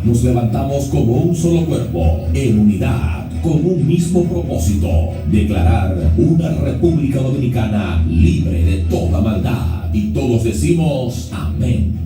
nos levantamos como un solo cuerpo, en unidad, con un mismo propósito: declarar una República Dominicana libre de toda maldad. Y todos decimos amén.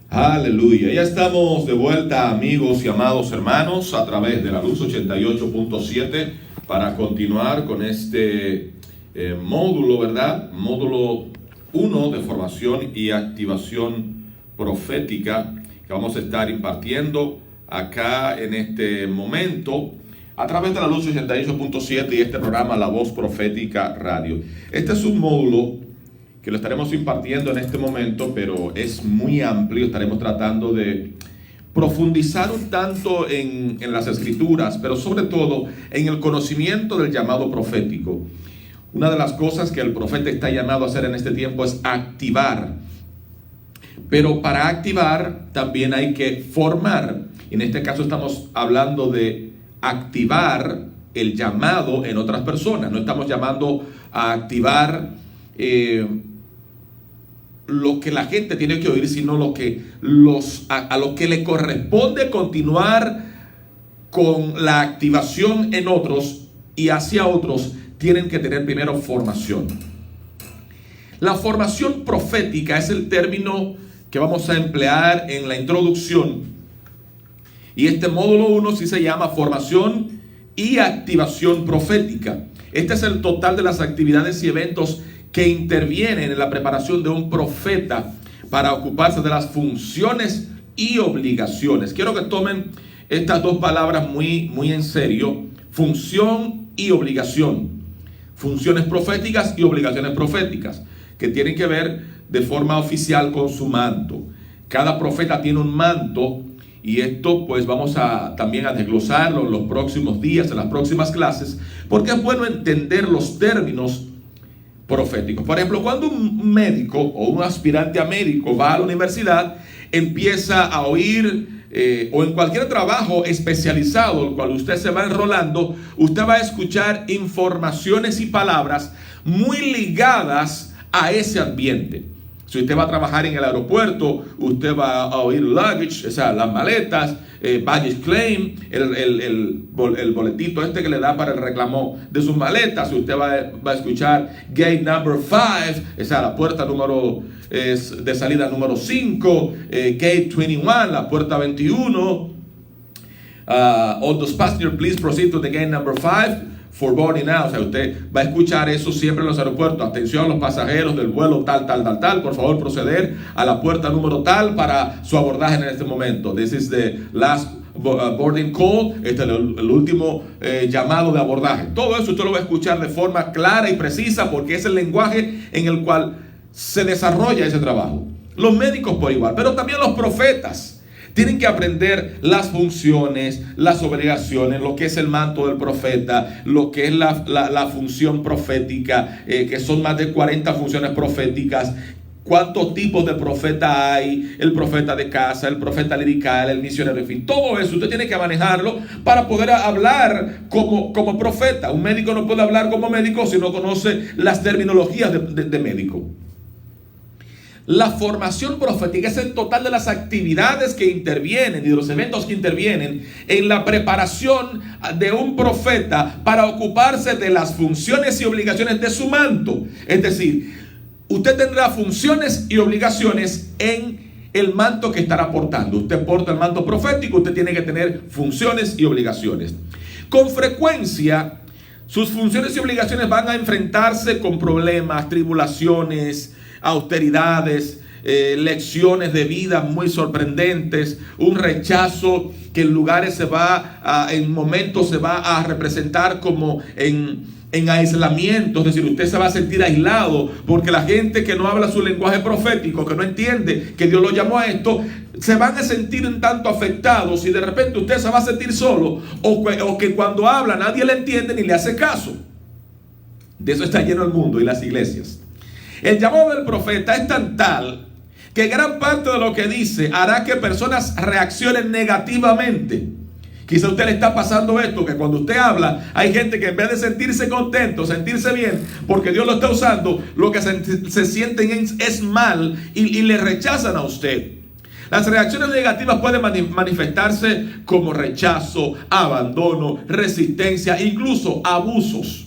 Aleluya, ya estamos de vuelta, amigos y amados hermanos, a través de la Luz 88.7 para continuar con este módulo, ¿verdad? Módulo 1 de formación y activación profética que vamos a estar impartiendo acá en este momento a través de la Luz 88.7 y este programa La Voz Profética Radio. Este es un módulo que lo estaremos impartiendo en este momento, pero es muy amplio. Estaremos tratando de profundizar un tanto en las escrituras, pero sobre todo en el conocimiento del llamado profético. Una de las cosas que el profeta está llamado a hacer en este tiempo es activar. Pero para activar también hay que formar. En este caso estamos hablando de activar el llamado en otras personas. No estamos llamando a activar lo que la gente tiene que oír, sino a lo que le corresponde continuar con la activación en otros, y hacia otros tienen que tener primero formación. La formación profética es el término que vamos a emplear en la introducción, y este módulo 1 sí se llama formación y activación profética. Este es el total de las actividades y eventos que intervienen en la preparación de un profeta para ocuparse de las funciones y obligaciones. Quiero que tomen estas dos palabras muy en serio: función y obligación. Funciones proféticas y obligaciones proféticas, que tienen que ver de forma oficial con su manto. Cada profeta tiene un manto, y esto pues vamos también a desglosarlo en los próximos días, en las próximas clases, porque es bueno entender los términos proféticos. Por ejemplo, cuando un médico o un aspirante a médico va a la universidad, empieza a oír, o en cualquier trabajo especializado al cual usted se va enrolando, usted va a escuchar informaciones y palabras muy ligadas a ese ambiente. Si usted va a trabajar en el aeropuerto, usted va a oír luggage, o sea, las maletas, baggage claim, el boletito este que le da para el reclamo de sus maletas. Usted va a escuchar gate number 5, o sea, la puerta número de salida número 5, gate 21, la puerta 21. All those passengers, please proceed to the gate number 5. For boarding now. O sea, usted va a escuchar eso siempre en los aeropuertos. Atención, los pasajeros del vuelo tal, por favor proceder a la puerta número tal para su abordaje en este momento. This is the last boarding call. Este es el último llamado de abordaje. Todo eso usted lo va a escuchar de forma clara y precisa, porque es el lenguaje en el cual se desarrolla ese trabajo. Los médicos por igual, pero también los profetas tienen que aprender las funciones, las obligaciones, lo que es el manto del profeta, lo que es la función profética, que son más de 40 funciones proféticas. ¿Cuántos tipos de profeta hay? El profeta de casa, el profeta lirical, el misionero, en fin. Todo eso usted tiene que manejarlo para poder hablar como profeta. Un médico no puede hablar como médico si no conoce las terminologías de médico. La formación profética es el total de las actividades que intervienen y de los eventos que intervienen en la preparación de un profeta para ocuparse de las funciones y obligaciones de su manto. Es decir, usted tendrá funciones y obligaciones en el manto que estará portando. Usted porta el manto profético, usted tiene que tener funciones y obligaciones. Con frecuencia, sus funciones y obligaciones van a enfrentarse con problemas, tribulaciones, austeridades, lecciones de vida muy sorprendentes, un rechazo que en lugares en momentos se va a representar como en aislamiento. Es decir, usted se va a sentir aislado porque la gente que no habla su lenguaje profético, que no entiende que Dios lo llamó a esto, se van a sentir un tanto afectados, y de repente usted se va a sentir solo, o que cuando habla nadie le entiende ni le hace caso. De eso está lleno el mundo y las iglesias. El llamado del profeta es tan tal que gran parte de lo que dice hará que personas reaccionen negativamente. Quizá a usted le está pasando esto, que cuando usted habla, hay gente que en vez de sentirse contento, sentirse bien, porque Dios lo está usando, lo que se sienten es mal y le rechazan a usted. Las reacciones negativas pueden manifestarse como rechazo, abandono, resistencia, incluso abusos.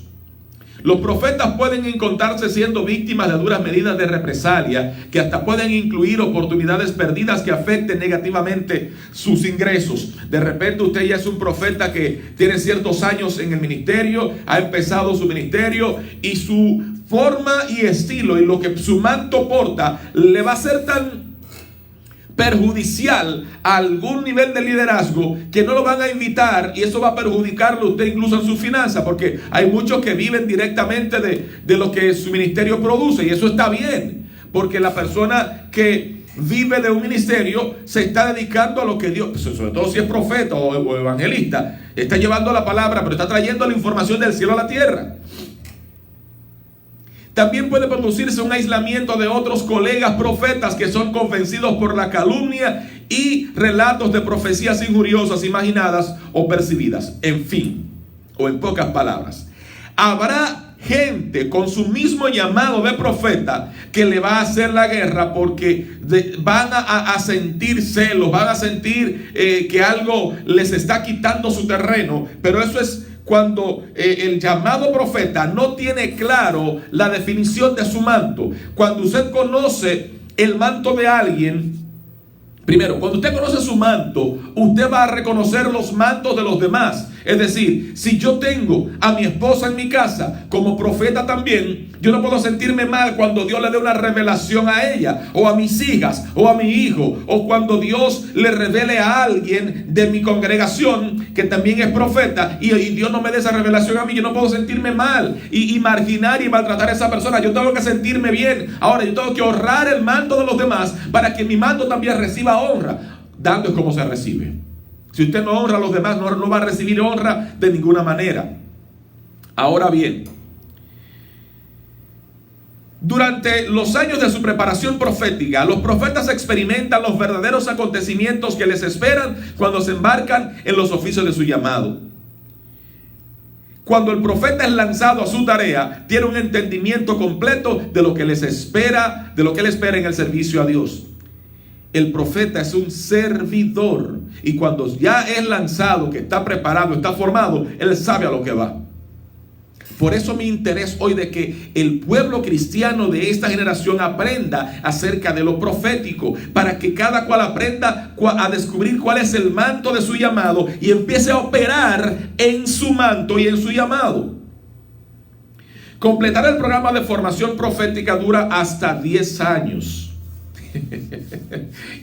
Los profetas pueden encontrarse siendo víctimas de duras medidas de represalia, que hasta pueden incluir oportunidades perdidas que afecten negativamente sus ingresos. De repente usted ya es un profeta que tiene ciertos años en el ministerio, ha empezado su ministerio, y su forma y estilo y lo que su manto porta le va a ser tan perjudicial a algún nivel de liderazgo que no lo van a invitar, y eso va a perjudicarlo a usted incluso en su finanza, porque hay muchos que viven directamente de lo que su ministerio produce, y eso está bien, porque la persona que vive de un ministerio se está dedicando a lo que Dios, sobre todo si es profeta o evangelista, está llevando la palabra, pero está trayendo la información del cielo a la tierra. También puede producirse un aislamiento de otros colegas profetas que son convencidos por la calumnia y relatos de profecías injuriosas imaginadas o percibidas. En fin, o en pocas palabras, habrá gente con su mismo llamado de profeta que le va a hacer la guerra, porque van a sentir celos, van a sentir que algo les está quitando su terreno. Pero eso es cuando el llamado profeta no tiene claro la definición de su manto. Cuando usted conoce el manto de alguien, Primero, cuando usted conoce su manto, usted va a reconocer los mantos de los demás. Es decir, si yo tengo a mi esposa en mi casa como profeta también, yo no puedo sentirme mal cuando Dios le dé una revelación a ella, o a mis hijas, o a mi hijo, o cuando Dios le revele a alguien de mi congregación que también es profeta, y Dios no me dé esa revelación a mí. Yo no puedo sentirme mal y marginar y maltratar a esa persona. Yo tengo que sentirme bien. Ahora, yo tengo que honrar el manto de los demás para que mi manto también reciba honra. Dando es como se recibe. Si usted no honra a los demás, no va a recibir honra de ninguna manera. Ahora bien, durante los años de su preparación profética, los profetas experimentan los verdaderos acontecimientos que les esperan cuando se embarcan en los oficios de su llamado. Cuando el profeta es lanzado a su tarea, tiene un entendimiento completo de lo que les espera, de lo que él espera en el servicio a Dios. El profeta es un servidor, y cuando ya es lanzado, que está preparado, está formado, él sabe a lo que va. Por eso mi interés hoy de que el pueblo cristiano de esta generación aprenda acerca de lo profético, para que cada cual aprenda a descubrir cuál es el manto de su llamado y empiece a operar en su manto y en su llamado. Completar el programa de formación profética dura hasta 10 años.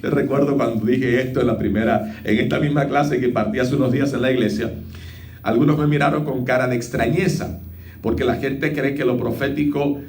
Yo recuerdo cuando dije esto en esta misma clase que partí hace unos días en la iglesia, algunos me miraron con cara de extrañeza, porque la gente cree que lo profético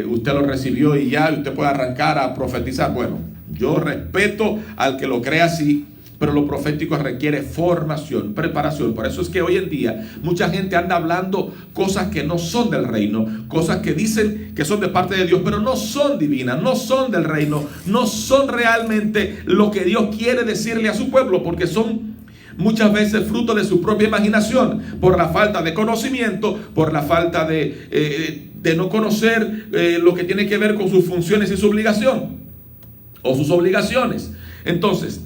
usted lo recibió y ya usted puede arrancar a profetizar. Bueno, yo respeto al que lo crea así, pero lo profético requiere formación, preparación. Por eso es que hoy en día mucha gente anda hablando cosas que no son del reino, cosas que dicen que son de parte de Dios, pero no son divinas, no son del reino, no son realmente lo que Dios quiere decirle a su pueblo, porque son muchas veces fruto de su propia imaginación, por la falta de conocimiento, por la falta de no conocer lo que tiene que ver con sus funciones y su obligación, o sus obligaciones. Entonces,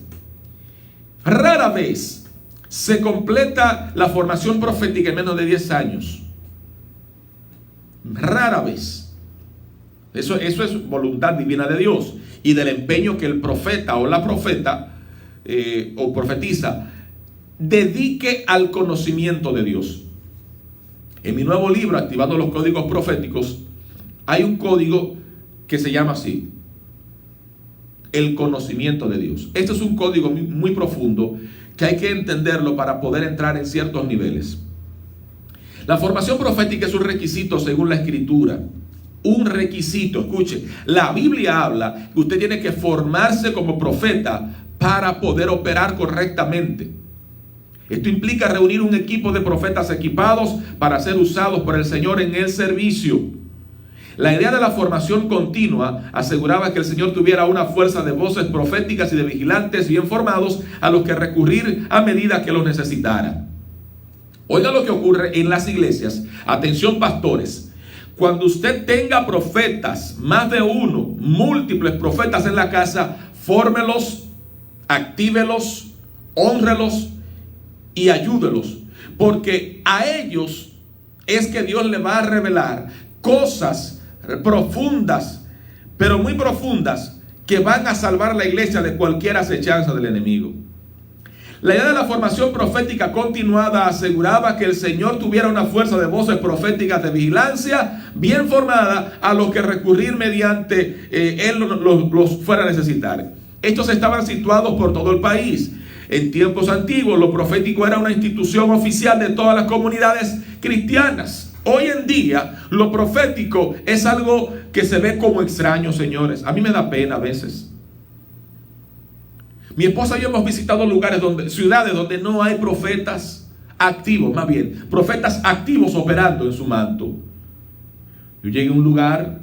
rara vez se completa la formación profética en menos de 10 años. Rara vez. Eso es voluntad divina de Dios y del empeño que el profeta o la profeta o profetiza dedique al conocimiento de Dios. En mi nuevo libro, Activando los Códigos Proféticos, hay un código que se llama así: el conocimiento de Dios. Este es un código muy profundo que hay que entenderlo para poder entrar en ciertos niveles. La formación profética es un requisito según la Escritura. Un requisito, escuche, la Biblia habla que usted tiene que formarse como profeta para poder operar correctamente. Esto implica reunir un equipo de profetas equipados para ser usados por el Señor en el servicio. La idea de la formación continua aseguraba que el Señor tuviera una fuerza de voces proféticas y de vigilantes bien formados a los que recurrir a medida que lo necesitara. Oiga lo que ocurre en las iglesias. Atención, pastores. Cuando usted tenga profetas, más de uno, múltiples profetas en la casa, fórmelos, actívelos, hónrelos y ayúdelos, porque a ellos es que Dios le va a revelar cosas profundas, pero muy profundas, que van a salvar la iglesia de cualquier acechanza del enemigo. La idea de la formación profética continuada aseguraba que el Señor tuviera una fuerza de voces proféticas de vigilancia bien formada a los que recurrir mediante Él los fuera a necesitar. Estos estaban situados por todo el país. En tiempos antiguos, lo profético era una institución oficial de todas las comunidades cristianas. Hoy en día, lo profético es algo que se ve como extraño, señores. A mí me da pena a veces. Mi esposa y yo hemos visitado ciudades donde no hay profetas activos, más bien, profetas activos operando en su manto. Yo llegué a un lugar,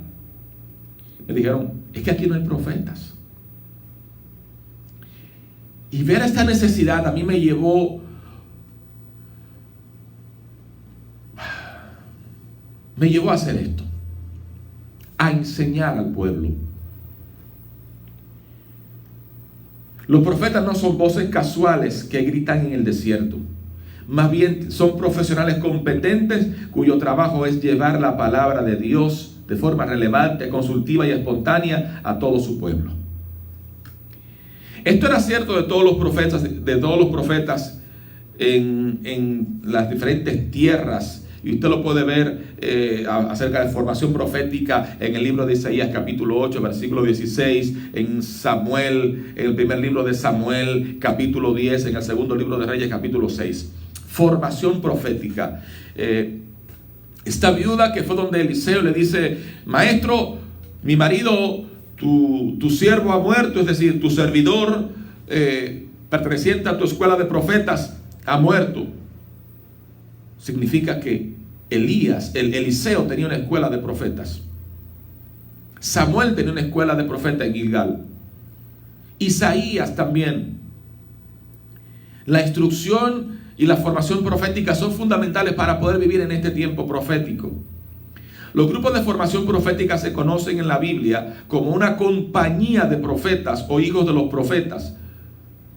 me dijeron, es que aquí no hay profetas. Y ver esta necesidad a mí me llevó a hacer esto, a enseñar al pueblo. Los profetas no son voces casuales que gritan en el desierto. Más bien son profesionales competentes cuyo trabajo es llevar la palabra de Dios de forma relevante, consultiva y espontánea a todo su pueblo. Esto era cierto de todos los profetas en las diferentes tierras. Y usted lo puede ver acerca de formación profética en el libro de Isaías capítulo 8, versículo 16, en Samuel, en el primer libro de Samuel capítulo 10, en el segundo libro de Reyes capítulo 6. Formación profética. Esta viuda que fue donde Eliseo le dice: maestro, mi marido, tu siervo ha muerto, es decir, tu servidor perteneciente a tu escuela de profetas ha muerto. Significa que Eliseo tenía una escuela de profetas. Samuel tenía una escuela de profetas en Gilgal. Isaías también. La instrucción y la formación profética son fundamentales para poder vivir en este tiempo profético. Los grupos de formación profética se conocen en la Biblia como una compañía de profetas o hijos de los profetas.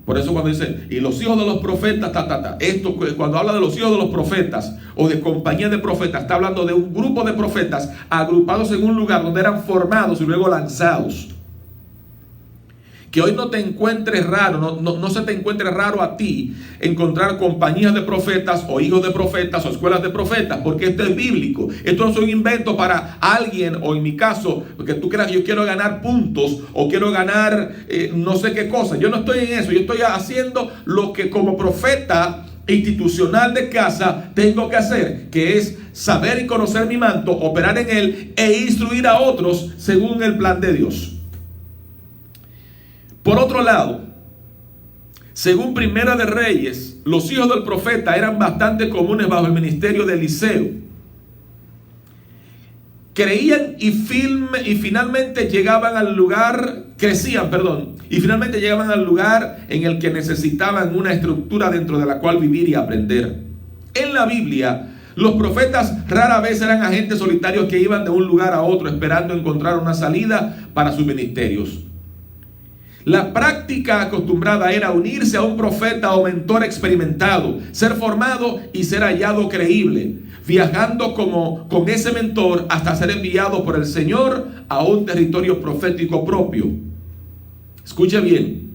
Por eso cuando dice, y los hijos de los profetas, esto cuando habla de los hijos de los profetas o de compañía de profetas, está hablando de un grupo de profetas agrupados en un lugar donde eran formados y luego lanzados. Que hoy no te encuentres raro, no se te encuentre raro a ti encontrar compañías de profetas o hijos de profetas o escuelas de profetas, porque esto es bíblico. Esto no es un invento para alguien, o en mi caso, porque tú creas que yo quiero ganar puntos o quiero ganar no sé qué cosa. Yo no estoy en eso, yo estoy haciendo lo que como profeta institucional de casa tengo que hacer, que es saber y conocer mi manto, operar en él e instruir a otros según el plan de Dios. Por otro lado, según Primera de Reyes, los hijos del profeta eran bastante comunes bajo el ministerio de Eliseo. Creían y finalmente llegaban al lugar, y finalmente llegaban al lugar en el que necesitaban una estructura dentro de la cual vivir y aprender. En la Biblia, los profetas rara vez eran agentes solitarios que iban de un lugar a otro esperando encontrar una salida para sus ministerios. La práctica acostumbrada era unirse a un profeta o mentor experimentado, ser formado y ser hallado creíble, viajando con ese mentor hasta ser enviado por el Señor a un territorio profético propio. Escuche bien.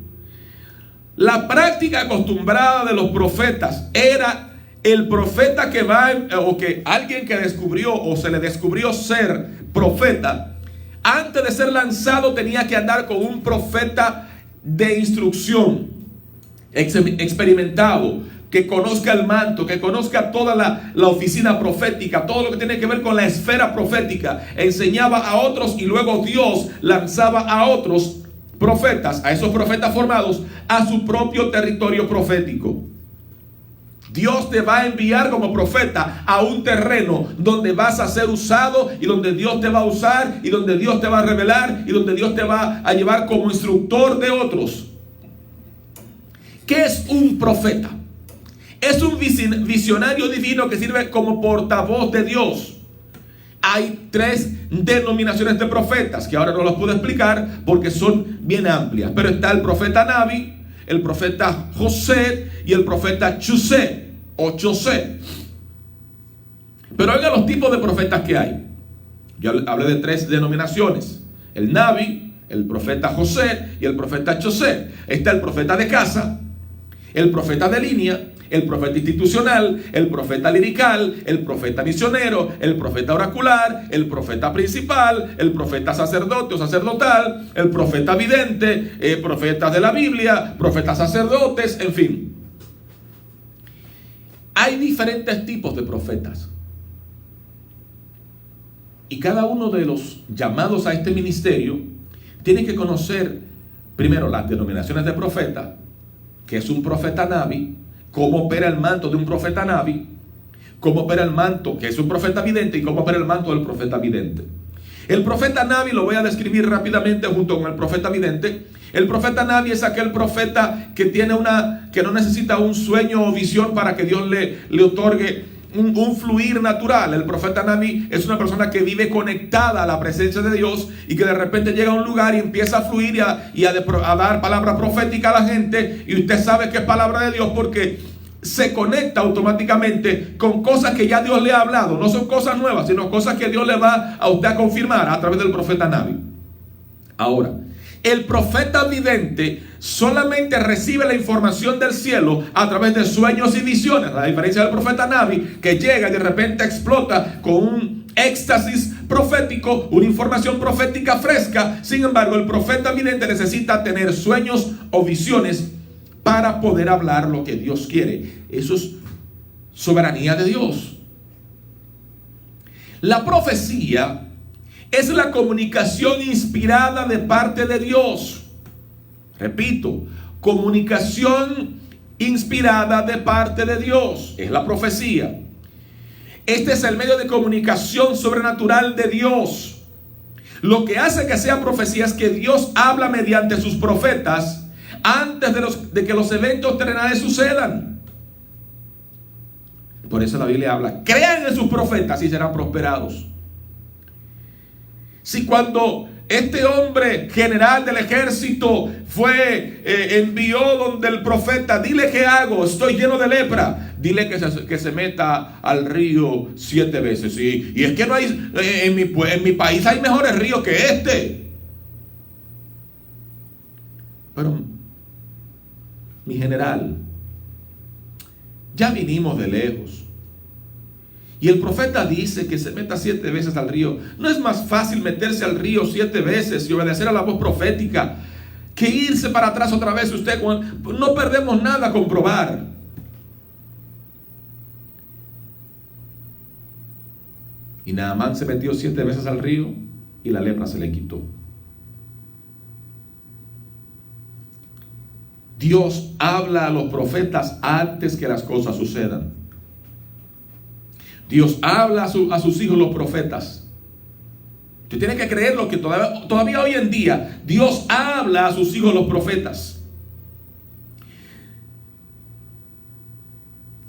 La práctica acostumbrada de los profetas era el profeta que va, o que alguien que descubrió o se le descubrió ser profeta, antes de ser lanzado tenía que andar con un profeta de instrucción, experimentado, que conozca el manto, que conozca toda la oficina profética, todo lo que tiene que ver con la esfera profética. Enseñaba a otros y luego Dios lanzaba a otros profetas, a esos profetas formados, a su propio territorio profético. Dios te va a enviar como profeta a un terreno donde vas a ser usado y donde Dios te va a usar y donde Dios te va a revelar y donde Dios te va a llevar como instructor de otros. ¿Qué es un profeta? Es un visionario divino que sirve como portavoz de Dios. Hay 3 denominaciones de profetas que ahora no las puedo explicar porque son bien amplias, pero está el profeta Nabi, el profeta José y el profeta Chusé o Chosé. Pero oiga los tipos de profetas que hay. Yo hablé de 3 denominaciones: el Nabi, el profeta José y el profeta Chosé. Está el profeta de casa, el profeta de línea, el profeta institucional, el profeta lirical, el profeta misionero, el profeta oracular, el profeta principal, el profeta sacerdote o sacerdotal, el profeta vidente, profetas de la Biblia, profetas sacerdotes, en fin. Hay diferentes tipos de profetas. Y cada uno de los llamados a este ministerio tiene que conocer primero las denominaciones de profeta, que es un profeta Nabi, cómo opera el manto de un profeta Nabi, cómo opera el manto, que es un profeta vidente, y cómo opera el manto del profeta vidente. El profeta Nabi lo voy a describir rápidamente junto con el profeta vidente. El profeta Nabi es aquel profeta que no necesita un sueño o visión para que Dios le otorgue un fluir natural. El profeta Nabi es una persona que vive conectada a la presencia de Dios y que de repente llega a un lugar y empieza a fluir y a dar palabra profética a la gente, y usted sabe que es palabra de Dios porque se conecta automáticamente con cosas que ya Dios le ha hablado. No son cosas nuevas, sino cosas que Dios le va a usted a confirmar a través del profeta Nabi. Ahora, el profeta vidente solamente recibe la información del cielo a través de sueños y visiones. A la diferencia del profeta Nabi, que llega y de repente explota con un éxtasis profético, una información profética fresca. Sin embargo, el profeta vidente necesita tener sueños o visiones para poder hablar lo que Dios quiere. Eso es soberanía de Dios. La profecía es la comunicación inspirada de parte de Dios. Repito, comunicación inspirada de parte de Dios es la profecía. Este es el medio de comunicación sobrenatural de Dios. Lo que hace que sea profecía es que Dios habla mediante sus profetas antes de que los eventos terrenales sucedan. Por eso la Biblia habla: crean en sus profetas y serán prosperados. Si cuando este hombre general del ejército envió donde el profeta: dile qué hago, estoy lleno de lepra, dile que se meta al río 7 veces. Y es que no hay, en mi país hay mejores ríos que este. Pero mi general, ya vinimos de lejos. Y el profeta dice que se meta 7 veces al río. ¿No es más fácil meterse al río 7 veces y obedecer a la voz profética que irse para atrás otra vez? No perdemos nada con probar. Y Naamán se metió 7 veces al río y la lepra se le quitó. Dios habla a los profetas antes que las cosas sucedan. Dios habla a sus hijos, los profetas. Usted tiene que creerlo, que todavía hoy en día Dios habla a sus hijos, los profetas.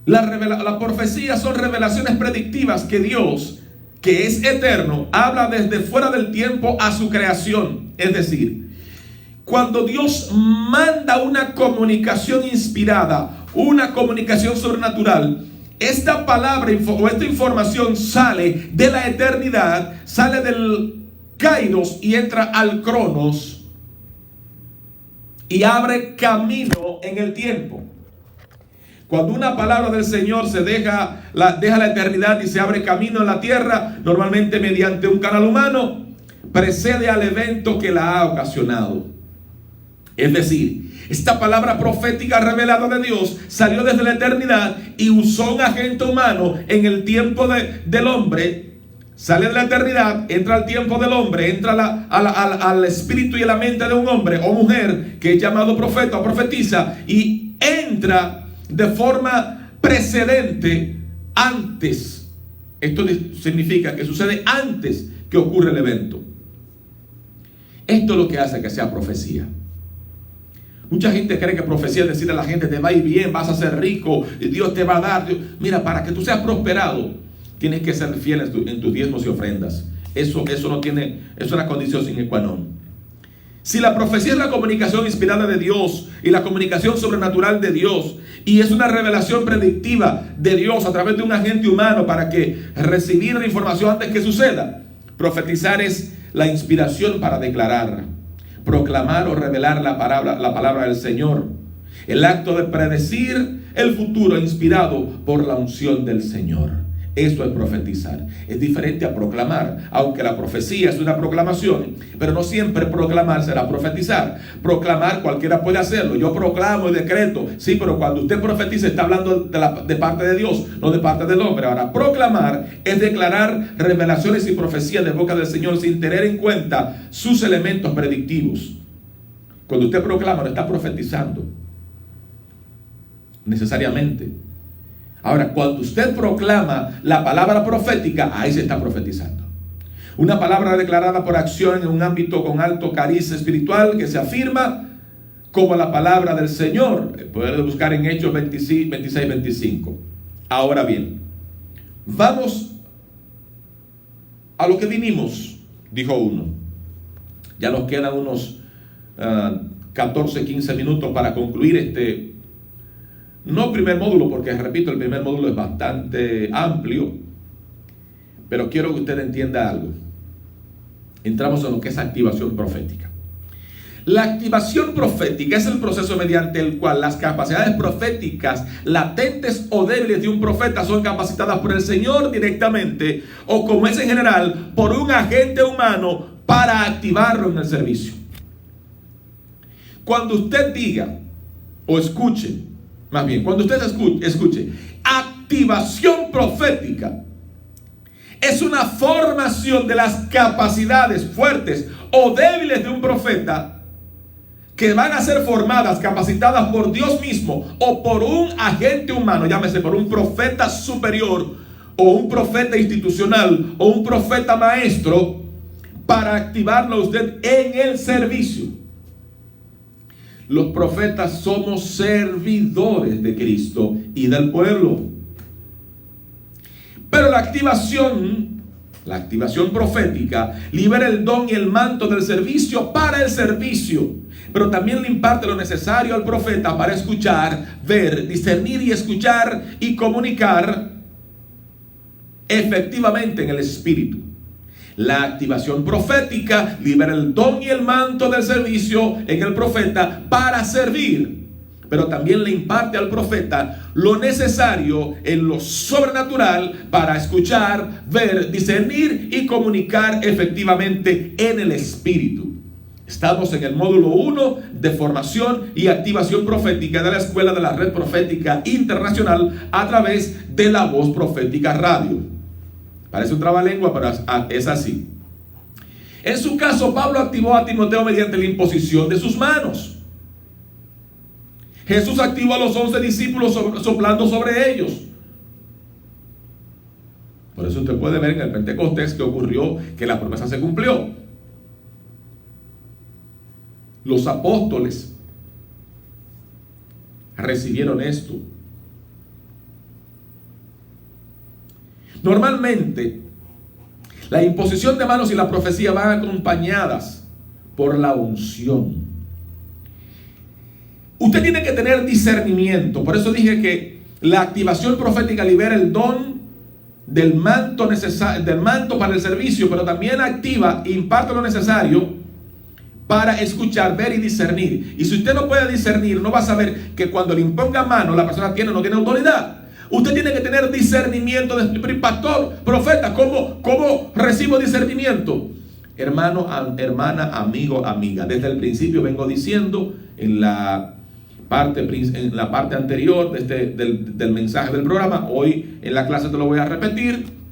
La profecía son revelaciones predictivas que Dios, que es eterno, habla desde fuera del tiempo a su creación. Es decir, cuando Dios manda una comunicación inspirada, una comunicación sobrenatural, esta palabra o esta información sale de la eternidad, sale del Kairos y entra al Cronos y abre camino en el tiempo. Cuando una palabra del Señor se deja la eternidad y se abre camino en la tierra, normalmente mediante un canal humano, precede al evento que la ha ocasionado. Es decir, esta palabra profética revelada de Dios salió desde la eternidad y usó un agente humano en el tiempo del hombre. Sale de la eternidad, entra al tiempo del hombre, entra al espíritu y a la mente de un hombre o mujer que es llamado profeta o profetisa, y entra de forma precedente antes. Esto significa que sucede antes que ocurre el evento. Esto es lo que hace que sea profecía. Mucha gente cree que profecía es decirle a la gente: te va a ir bien, vas a ser rico, Dios te va a dar. Mira, para que tú seas prosperado, tienes que ser fiel en tus diezmos y ofrendas. Eso no tiene, es una condición sine qua non. Si la profecía es la comunicación inspirada de Dios y la comunicación sobrenatural de Dios, y es una revelación predictiva de Dios a través de un agente humano para que recibir la información antes que suceda, profetizar es la inspiración para declarar, proclamar o revelar la palabra del Señor. El acto de predecir el futuro inspirado por la unción del Señor. Esto es profetizar. Es diferente a proclamar, aunque la profecía es una proclamación, pero no siempre proclamar será profetizar. Proclamar cualquiera puede hacerlo. Yo proclamo y decreto, sí, pero cuando usted profetiza está hablando de parte de Dios, no de parte del hombre. Ahora, proclamar es declarar revelaciones y profecías de boca del Señor sin tener en cuenta sus elementos predictivos. Cuando usted proclama, no está profetizando necesariamente. Ahora, cuando usted proclama la palabra profética, ahí se está profetizando. Una palabra declarada por acción en un ámbito con alto cariz espiritual que se afirma como la palabra del Señor. Pueden buscar en Hechos 26, 25. Ahora bien, vamos a lo que vinimos, dijo uno. Ya nos quedan unos 14, 15 minutos para concluir no primer módulo, porque repito, el primer módulo es bastante amplio, pero quiero que usted entienda algo. Entramos en lo que es activación profética. La activación profética es el proceso mediante el cual las capacidades proféticas latentes o débiles de un profeta son capacitadas por el Señor directamente, o como es en general, por un agente humano para activarlo en el servicio. Cuando usted diga o escuche, más bien, cuando usted escuche activación profética, es una formación de las capacidades fuertes o débiles de un profeta que van a ser formadas, capacitadas por Dios mismo o por un agente humano, llámese por un profeta superior o un profeta institucional o un profeta maestro, para activarlo a usted en el servicio. Los profetas somos servidores de Cristo y del pueblo. Pero la activación profética libera el don y el manto del servicio para el servicio, pero también le imparte lo necesario al profeta para escuchar, ver, discernir y escuchar y comunicar efectivamente en el Espíritu. La activación profética libera el don y el manto del servicio en el profeta para servir, pero también le imparte al profeta lo necesario en lo sobrenatural para escuchar, ver, discernir y comunicar efectivamente en el Espíritu. Estamos en el módulo 1 de formación y activación profética de la Escuela de la Red Profética Internacional a través de La Voz Profética Radio. Parece un trabalengua, pero es así. En su caso, Pablo activó a Timoteo mediante la imposición de sus manos. Jesús activó a los 11 discípulos soplando sobre ellos. Por eso usted puede ver en el Pentecostés que ocurrió, que la promesa se cumplió. Los apóstoles recibieron esto. Normalmente, la imposición de manos y la profecía van acompañadas por la unción. Usted tiene que tener discernimiento. Por eso dije que la activación profética libera el don del manto para el servicio, pero también activa e imparte lo necesario para escuchar, ver y discernir. Y si usted no puede discernir, no va a saber que cuando le imponga mano la persona tiene o no tiene autoridad. Usted tiene que tener discernimiento. Pastor, profeta, ¿cómo recibo discernimiento? Hermano, hermana, amigo, amiga, desde el principio vengo diciendo en la parte anterior del mensaje del programa, hoy en la clase te lo voy a repetir.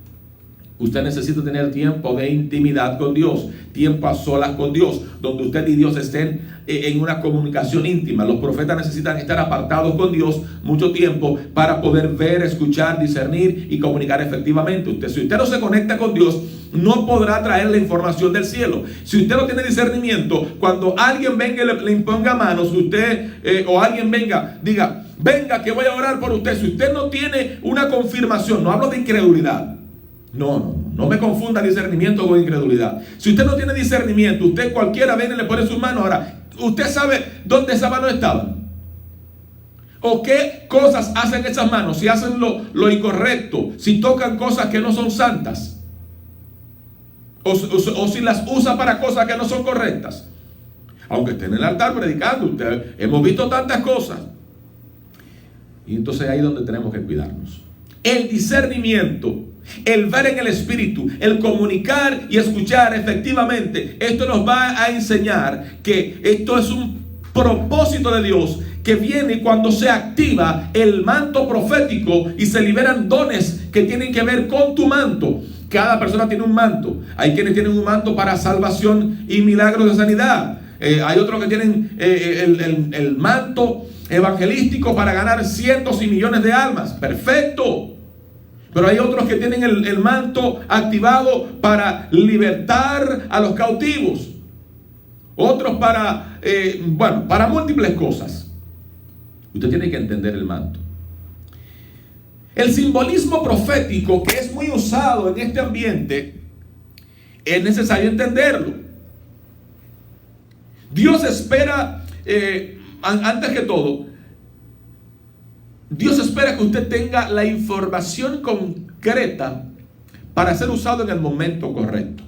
Usted necesita tener tiempo de intimidad con Dios, tiempo a solas con Dios, donde usted y Dios estén en una comunicación íntima. Los profetas necesitan estar apartados con Dios mucho tiempo para poder ver, escuchar, discernir y comunicar efectivamente. Si usted no se conecta con Dios, no podrá traer la información del cielo. Si usted no tiene discernimiento, cuando alguien venga y le imponga manos, usted o alguien venga, diga, venga que voy a orar por usted. Si usted no tiene una confirmación, no hablo de incredulidad. No me confunda discernimiento con incredulidad. Si usted no tiene discernimiento, usted cualquiera viene y le pone sus manos. Ahora, ¿usted sabe dónde esas manos estaban? ¿O qué cosas hacen esas manos? Si hacen lo incorrecto, si tocan cosas que no son santas, o si las usa para cosas que no son correctas. Aunque esté en el altar predicando, hemos visto tantas cosas. Y entonces ahí es donde tenemos que cuidarnos. El discernimiento, el ver en el Espíritu, el comunicar y escuchar efectivamente, esto nos va a enseñar que esto es un propósito de Dios que viene cuando se activa el manto profético y se liberan dones que tienen que ver con tu manto. Cada persona tiene un manto. Hay quienes tienen un manto para salvación y milagros de sanidad. Hay otros que tienen el manto evangelístico para ganar cientos y millones de almas. Perfecto. Pero hay otros que tienen el manto activado para libertar a los cautivos. Otros para múltiples cosas. Usted tiene que entender el manto. El simbolismo profético, que es muy usado en este ambiente, es necesario entenderlo. Dios espera, antes que todo, Dios espera que usted tenga la información concreta para ser usado en el momento correcto.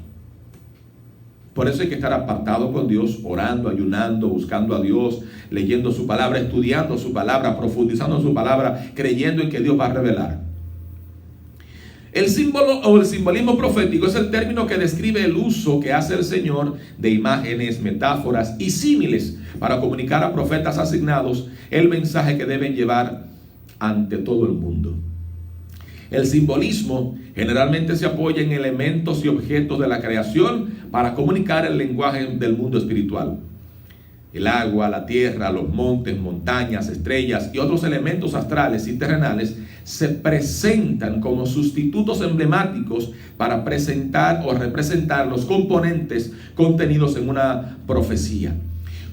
Por eso hay que estar apartado con Dios, orando, ayunando, buscando a Dios, leyendo su palabra, estudiando su palabra, profundizando en su palabra, creyendo en que Dios va a revelar. El símbolo o el simbolismo profético es el término que describe el uso que hace el Señor de imágenes, metáforas y símiles para comunicar a profetas asignados el mensaje que deben llevar ante todo el mundo. El simbolismo generalmente se apoya en elementos y objetos de la creación para comunicar el lenguaje del mundo espiritual. El agua, la tierra, los montes, montañas, estrellas y otros elementos astrales y terrenales se presentan como sustitutos emblemáticos para presentar o representar los componentes contenidos en una profecía.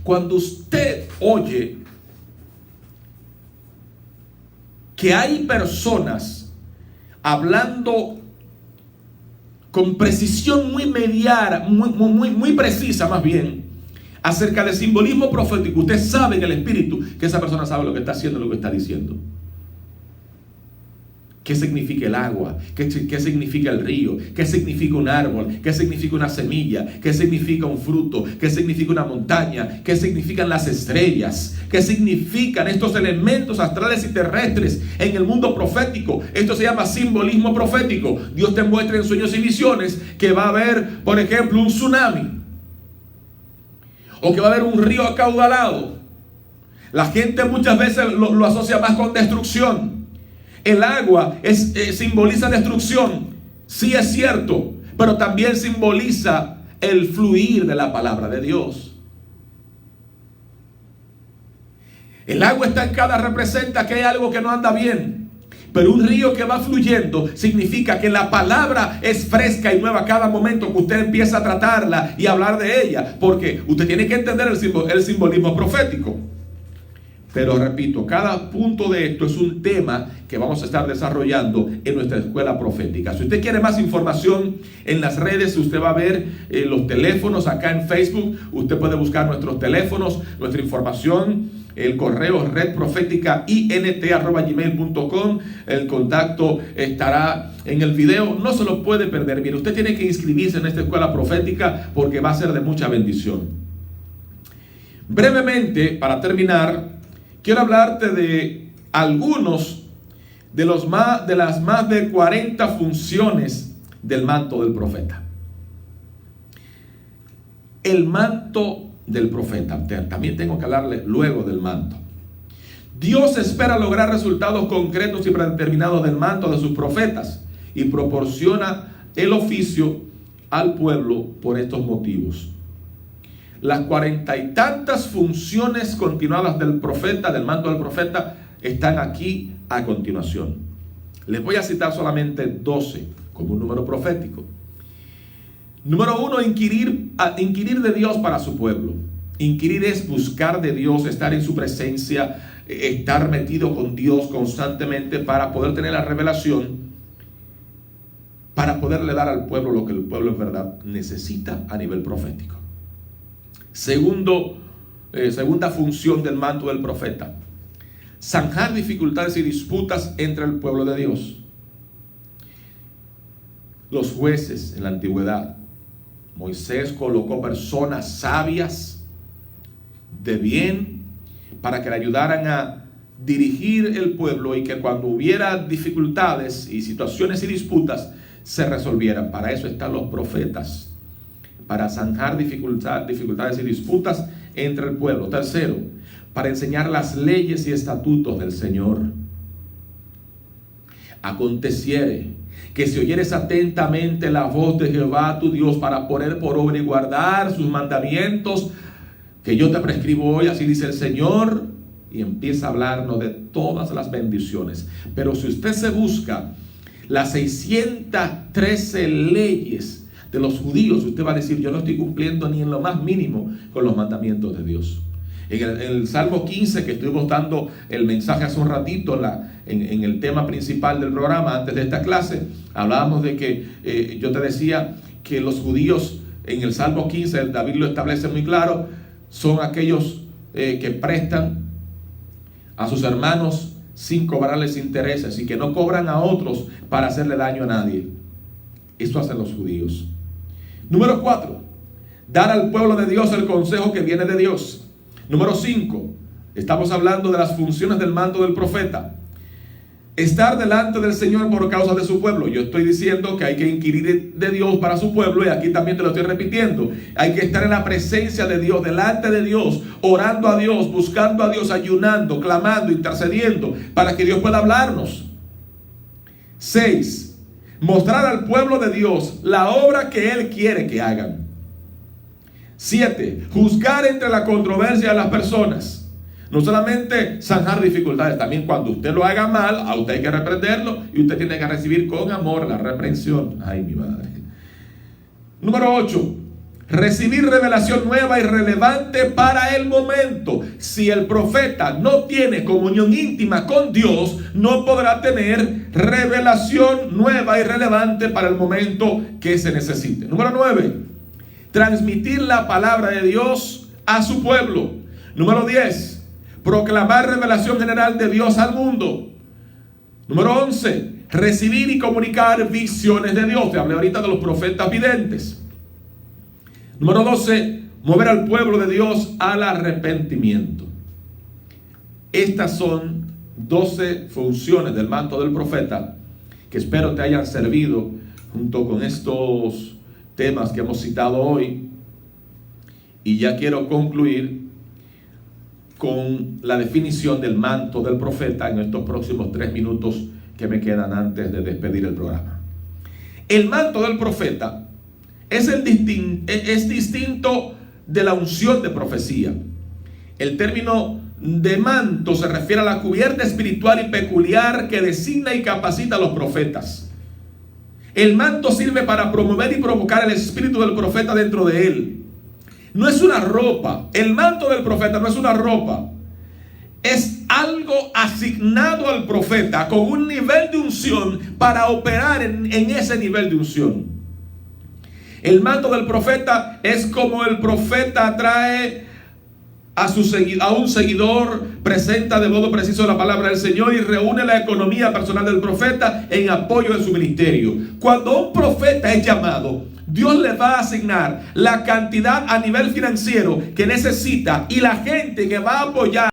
Cuando usted oye que hay personas hablando con precisión muy mediana, muy precisa más bien, acerca del simbolismo profético, usted sabe en el espíritu que esa persona sabe lo que está haciendo, lo que está diciendo. ¿Qué significa el agua? ¿Qué significa el río? ¿Qué significa un árbol? ¿Qué significa una semilla? ¿Qué significa un fruto? ¿Qué significa una montaña? ¿Qué significan las estrellas? ¿Qué significan estos elementos astrales y terrestres en el mundo profético? Esto se llama simbolismo profético. Dios te muestra en sueños y visiones que va a haber, por ejemplo, un tsunami, o que va a haber un río acaudalado. La gente muchas veces lo asocia más con destrucción. El agua simboliza destrucción, sí es cierto, pero también simboliza el fluir de la palabra de Dios. El agua estancada representa que hay algo que no anda bien, pero un río que va fluyendo significa que la palabra es fresca y nueva cada momento que usted empieza a tratarla y hablar de ella, porque usted tiene que entender el simbolismo profético. Pero repito, cada punto de esto es un tema que vamos a estar desarrollando en nuestra escuela profética. Si usted quiere más información en las redes, usted va a ver los teléfonos acá en Facebook. Usted puede buscar nuestros teléfonos, nuestra información, el correo redprofética.int@gmail.com. El contacto estará en el video. No se lo puede perder. Mire, usted tiene que inscribirse en esta escuela profética porque va a ser de mucha bendición. Brevemente, para terminar, quiero hablarte de algunos de las más de 40 funciones del manto del profeta. El manto del profeta, también tengo que hablarle luego del manto. Dios espera lograr resultados concretos y predeterminados del manto de sus profetas y proporciona el oficio al pueblo por estos motivos. Las 40 y tantas funciones continuadas del profeta, del manto del profeta, están aquí a continuación. Les voy a citar solamente 12 como un número profético. Número 1, inquirir de Dios para su pueblo. Inquirir es buscar de Dios, estar en su presencia, estar metido con Dios constantemente para poder tener la revelación, para poderle dar al pueblo lo que el pueblo en verdad necesita a nivel profético. Segunda función del manto del profeta: zanjar dificultades y disputas entre el pueblo de Dios. Los jueces en la antigüedad, Moisés colocó personas sabias de bien para que le ayudaran a dirigir el pueblo y que cuando hubiera dificultades y situaciones y disputas se resolvieran. Para eso están los profetas, para zanjar dificultades y disputas entre el pueblo. Tercero, para enseñar las leyes y estatutos del Señor. Aconteciere que si oyeres atentamente la voz de Jehová tu Dios para poner por obra y guardar sus mandamientos que yo te prescribo hoy, así dice el Señor, y empieza a hablarnos de todas las bendiciones. Pero si usted se busca las 613 leyes de los judíos, usted va a decir: yo no estoy cumpliendo ni en lo más mínimo con los mandamientos de Dios. En el Salmo 15, que estuvimos dando el mensaje hace un ratito en el tema principal del programa, antes de esta clase, hablábamos de que yo te decía que los judíos, en el Salmo 15, David lo establece muy claro, son aquellos que prestan a sus hermanos sin cobrarles intereses y que no cobran a otros para hacerle daño a nadie. Esto hacen los judíos. Número 4, dar al pueblo de Dios el consejo que viene de Dios. Número 5, estamos hablando de las funciones del manto del profeta. Estar delante del Señor por causa de su pueblo. Yo estoy diciendo que hay que inquirir de Dios para su pueblo, y aquí también te lo estoy repitiendo. Hay que estar en la presencia de Dios, delante de Dios, orando a Dios, buscando a Dios, ayunando, clamando, intercediendo, para que Dios pueda hablarnos. 6, mostrar al pueblo de Dios la obra que Él quiere que hagan. 7, juzgar entre la controversia de las personas. No solamente zanjar dificultades, también cuando usted lo haga mal, a usted hay que reprenderlo y usted tiene que recibir con amor la reprensión. Ay, mi madre. Número 8, recibir revelación nueva y relevante para el momento. Si el profeta no tiene comunión íntima con Dios, no podrá tener revelación nueva y relevante para el momento que se necesite. Número 9, transmitir la palabra de Dios a su pueblo. Número 10, proclamar revelación general de Dios al mundo. Número 11, recibir y comunicar visiones de Dios. Te hablé ahorita de los profetas videntes. Número 12, mover al pueblo de Dios al arrepentimiento. Estas son 12 funciones del manto del profeta que espero te hayan servido junto con estos temas que hemos citado hoy. Y ya quiero concluir con la definición del manto del profeta en estos próximos 3 minutos que me quedan antes de despedir el programa. El manto del profeta es distinto de la unción de profecía. El término de manto se refiere a la cubierta espiritual y peculiar que designa y capacita a los profetas. El manto sirve para promover y provocar el espíritu del profeta dentro de él. No es una ropa. El manto del profeta no es una ropa. Es algo asignado al profeta con un nivel de unción para operar en ese nivel de unción. El manto del profeta es como el profeta atrae a un seguidor, presenta de modo preciso la palabra del Señor y reúne la economía personal del profeta en apoyo de su ministerio. Cuando un profeta es llamado, Dios le va a asignar la cantidad a nivel financiero que necesita y la gente que va a apoyar